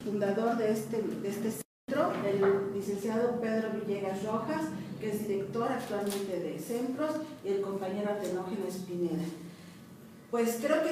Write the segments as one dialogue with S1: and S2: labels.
S1: fundador de este centro, el licenciado Pedro Villegas Rojas, que es director actualmente de CEMPROS, y el compañero Atenógeno Espineda. Pues creo que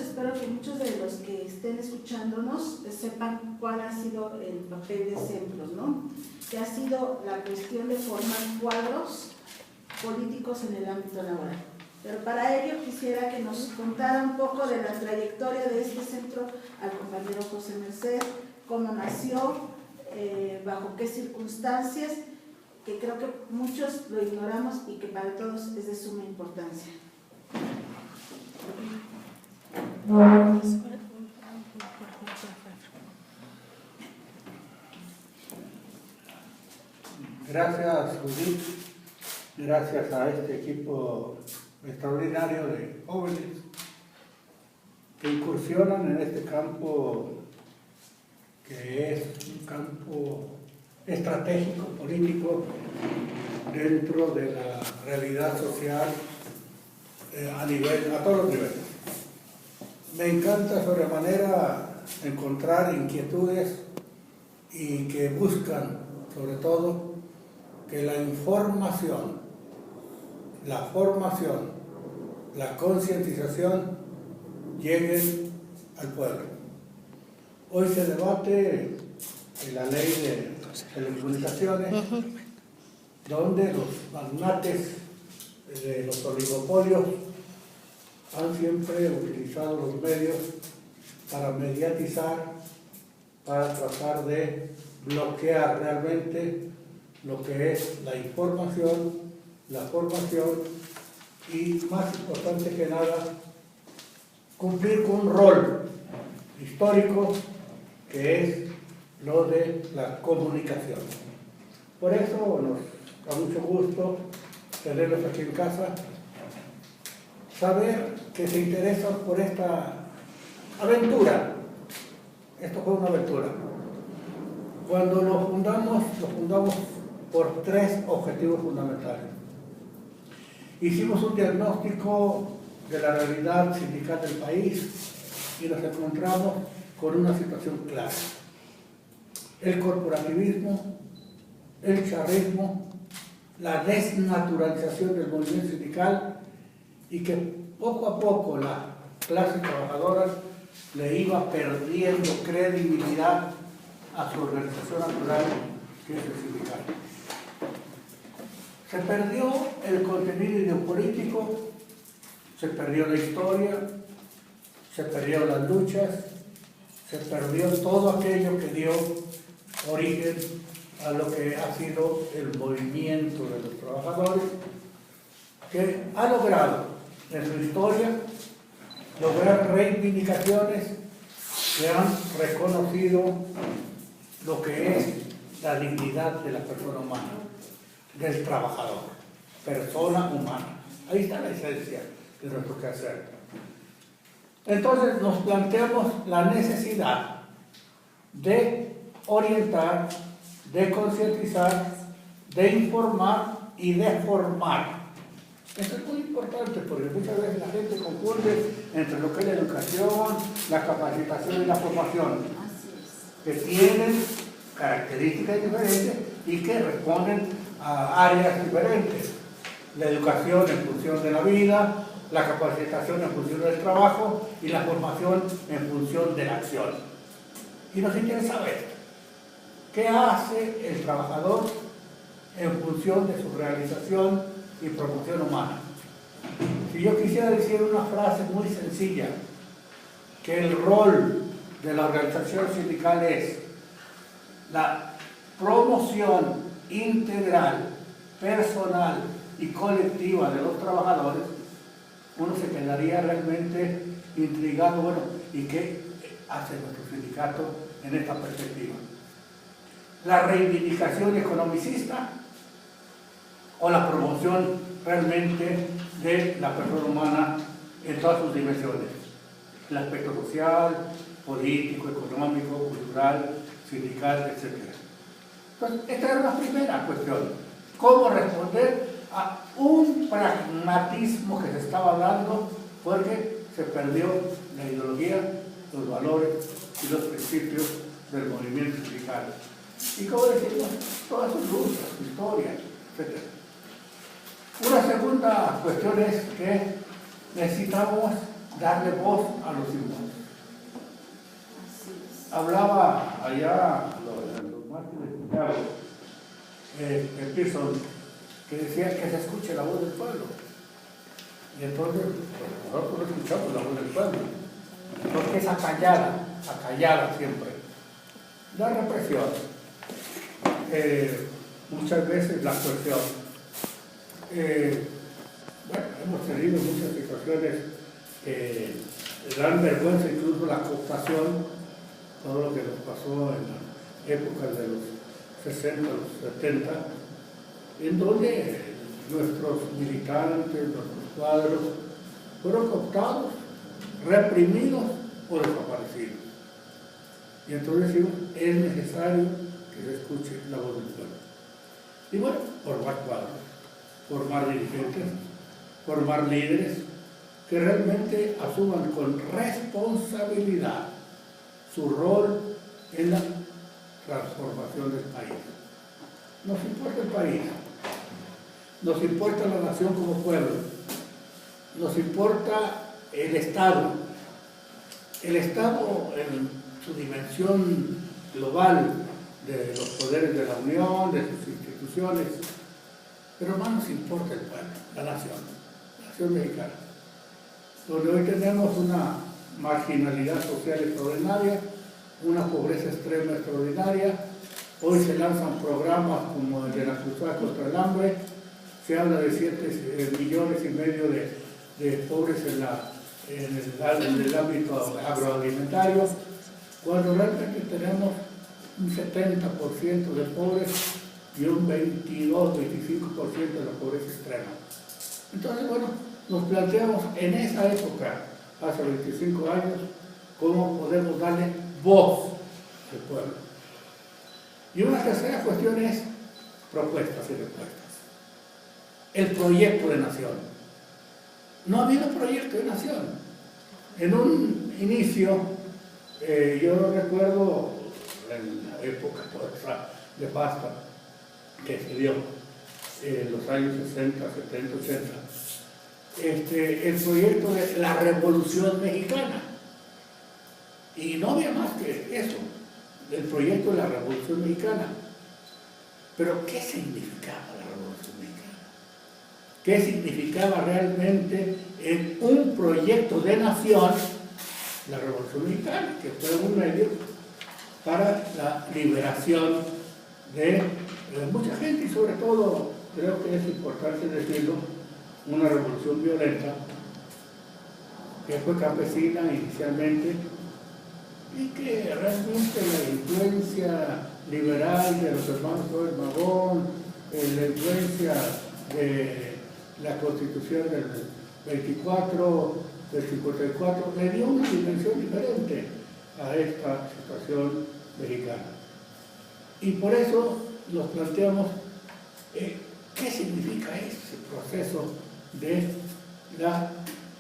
S1: espero que muchos de los que estén escuchándonos sepan cuál ha sido el papel de CEMPROS, ¿no? Que ha sido la cuestión de formar cuadros políticos en el ámbito laboral. Pero para ello quisiera que nos contara un poco de la trayectoria de este centro al compañero José Merced, cómo nació, bajo qué circunstancias, que creo que muchos lo ignoramos y que para todos es de suma importancia.
S2: Gracias, Judith. Gracias a este equipo extraordinario de jóvenes que incursionan en este campo que es un campo estratégico, político, dentro de la realidad social a todos los niveles. Me encanta sobremanera encontrar inquietudes y que buscan, sobre todo, que la información, la formación, la concientización lleguen al pueblo. Hoy se debate la ley de telecomunicaciones, donde los magnates de los oligopolios han siempre utilizado los medios para mediatizar, para tratar de bloquear realmente lo que es la información, la formación y, más importante que nada, cumplir con un rol histórico que es lo de la comunicación. Por eso nos da mucho gusto tenerlos aquí en casa, saber que se interesan por esta aventura. Esto fue una aventura. Cuando lo fundamos por tres objetivos fundamentales. Hicimos un diagnóstico de la realidad sindical del país y nos encontramos con una situación clara. El corporativismo, el charrismo, la desnaturalización del movimiento sindical y que poco a poco la clase trabajadora le iba perdiendo credibilidad a su organización natural, que es el sindical. Se perdió el contenido ideopolítico, se perdió la historia, se perdieron las luchas, se perdió todo aquello que dio origen a lo que ha sido el movimiento de los trabajadores, que ha logrado en su historia lograr reivindicaciones que han reconocido lo que es la dignidad de la persona humana, del trabajador, persona humana. Ahí está la esencia de nuestro quehacer. Entonces nos planteamos la necesidad de orientar, de concientizar, de informar y de formar. Esto es muy importante porque muchas veces la gente confunde entre lo que es la educación, la capacitación y la formación, que tienen características diferentes y que responden a áreas diferentes. La educación en función de la vida, la capacitación en función del trabajo y la formación en función de la acción. Y nos interesa saber qué hace el trabajador en función de su realización y promoción humana. Si yo quisiera decir una frase muy sencilla, que el rol de la organización sindical es la promoción integral, personal y colectiva de los trabajadores, uno se quedaría realmente intrigado, bueno, ¿y qué hace nuestro sindicato en esta perspectiva? ¿La reivindicación economicista o la promoción realmente de la persona humana en todas sus dimensiones? El aspecto social, político, económico, cultural, sindical, etc. Entonces, esta era la primera cuestión. ¿Cómo responder a un pragmatismo que se estaba dando porque se perdió la ideología, los valores y los principios del movimiento sindical. Y como decimos, todas sus luchas, su historia, etc. Una segunda cuestión es que necesitamos darle voz a los sin voz. Hablaba allá los mártires de Chicago, Pearson, que decía que se escuche la voz del pueblo. Y entonces, pues, nosotros escuchamos la voz del pueblo, porque es acallada siempre. La represión, muchas veces la coerción. Bueno, hemos tenido muchas situaciones que dan vergüenza, incluso la cooptación, todo lo que nos pasó en la época de los 60, los 70, en donde nuestros militantes, nuestros cuadros, fueron cooptados, reprimidos o desaparecidos. Y entonces decimos, es necesario que se escuche la voz del pueblo. Y bueno, formar cuadros, formar dirigentes, formar líderes que realmente asuman con responsabilidad su rol en la transformación del país. Nos importa el país, nos importa la nación como pueblo, nos importa el Estado en su dimensión global de los poderes de la Unión, de sus instituciones, pero más nos importa el pueblo, la nación mexicana, donde hoy tenemos una marginalidad social extraordinaria, una pobreza extrema extraordinaria. Hoy se lanzan programas como el de la Cruzada contra el Hambre, se habla de 7,5 millones de pobres en el ámbito agroalimentario, cuando realmente tenemos un 70% de pobres y un 22-25% de la pobreza extrema. Entonces, bueno, nos planteamos en esa época, hace 25 años, cómo podemos darle voz al pueblo. Y una tercera cuestión es propuestas y respuestas. El proyecto de nación. No ha habido proyecto de nación. En un inicio, yo recuerdo en la época de pasta que se dio en los años 60, 70, 80, el proyecto de la Revolución Mexicana. Y no había más que eso, el proyecto de la Revolución Mexicana. Pero, ¿qué significaba la Revolución Mexicana? ¿Qué significaba realmente en un proyecto de nación la Revolución Mexicana? Que fue un medio para la liberación de mucha gente y sobre todo, creo que es importante decirlo, una revolución violenta que fue campesina inicialmente y que realmente la influencia liberal de los hermanos Flores Magón, la influencia de la Constitución del 24, del 54, le dio una dimensión diferente a esta situación mexicana. Y por eso nos planteamos qué significa ese proceso de la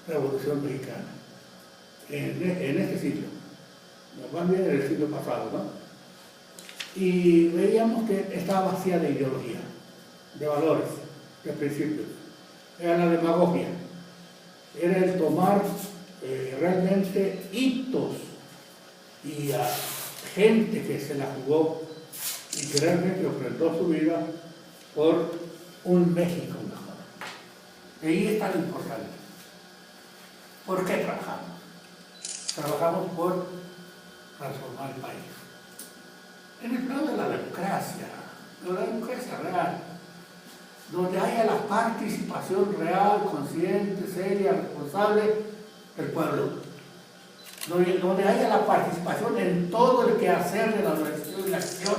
S2: Revolución Mexicana en este siglo, más bien en el siglo pasado, ¿no? Y veíamos que estaba vacía de ideología, de valores, de principios. Era la demagogia, era el tomar realmente hitos y a gente que se la jugó y que realmente ofrendó su vida por un México mejor. Y ahí está lo importante. ¿Por qué trabajamos? Trabajamos por transformar el país. En el plano de la democracia real, donde haya la participación real, consciente, seria, responsable del pueblo, donde haya la participación en todo el quehacer de la organización y la acción,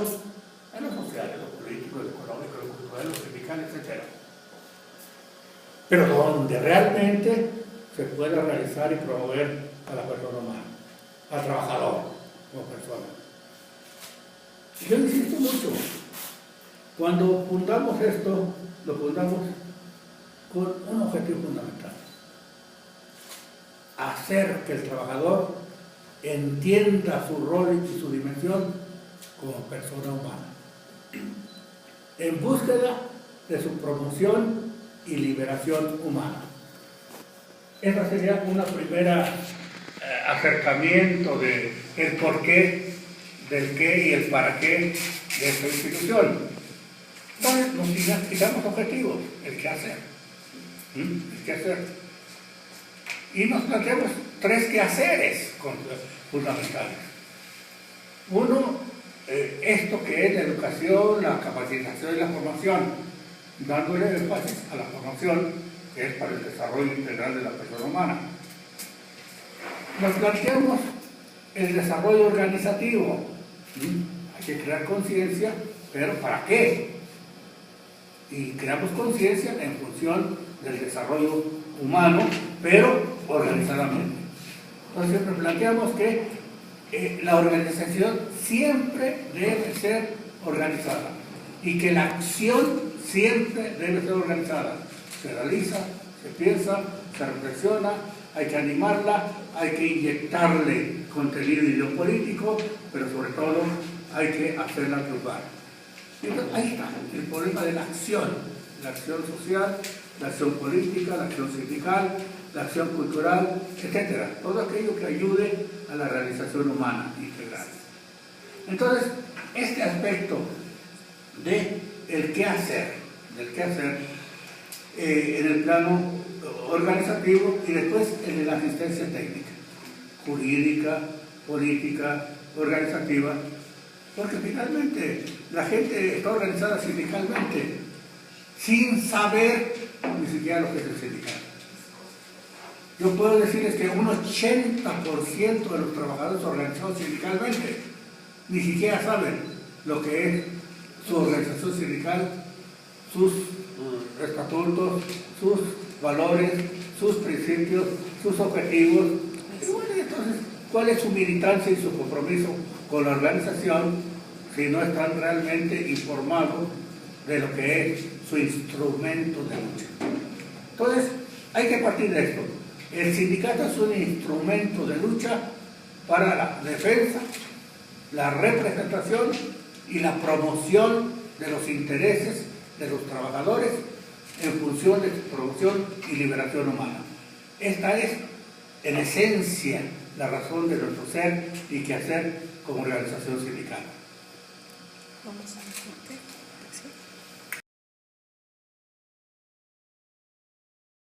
S2: en lo social, en lo político, en lo económico, en lo cultural, en lo sindical, etc. Pero donde realmente se pueda realizar y promover a la persona humana, al trabajador como persona. Yo insisto mucho, cuando fundamos esto, lo fundamos con un objetivo fundamental: hacer que el trabajador entienda su rol y su dimensión como persona humana, en búsqueda de su promoción y liberación humana. Esa sería una primera acercamiento del porqué, del qué y el para qué de esta institución. Entonces nos fijamos objetivos, el qué hacer. El qué hacer. Y nos planteamos 3 quehaceres fundamentales. Uno, esto que es la educación, la capacitación y la formación, dándole énfasis a la formación, que es para el desarrollo integral de la persona humana. Nos planteamos el desarrollo organizativo. Hay que crear conciencia, pero ¿para qué? Y creamos conciencia en función del desarrollo humano, pero organizadamente. Entonces siempre planteamos que la organización siempre debe ser organizada y que la acción siempre debe ser organizada. Se realiza, se piensa, se reflexiona, hay que animarla, hay que inyectarle contenido ideopolítico, pero sobre todo hay que hacerla triunfar. Entonces, ahí está el problema de la acción social, la acción política, la acción sindical, la acción cultural, etc. Todo aquello que ayude a la realización humana integral. Entonces, este aspecto del qué hacer, en el plano organizativo y después en de la asistencia técnica, jurídica, política, organizativa, porque finalmente la gente está organizada sindicalmente sin saber ni siquiera lo que es el sindicato. Yo puedo decirles que un 80% de los trabajadores organizados sindicalmente ni siquiera saben lo que es su organización sindical, sus estatutos, sus valores, sus principios, sus objetivos. Y bueno, entonces, ¿cuál es su militancia y su compromiso con la organización si no están realmente informados de lo que es su instrumento de lucha? Entonces, hay que partir de esto. El sindicato es un instrumento de lucha para la defensa, la representación y la promoción de los intereses de los trabajadores en función de su promoción y liberación humana. Esta es, en esencia, la razón de nuestro ser y quehacer como organización sindical.
S3: Vamos a ver por qué.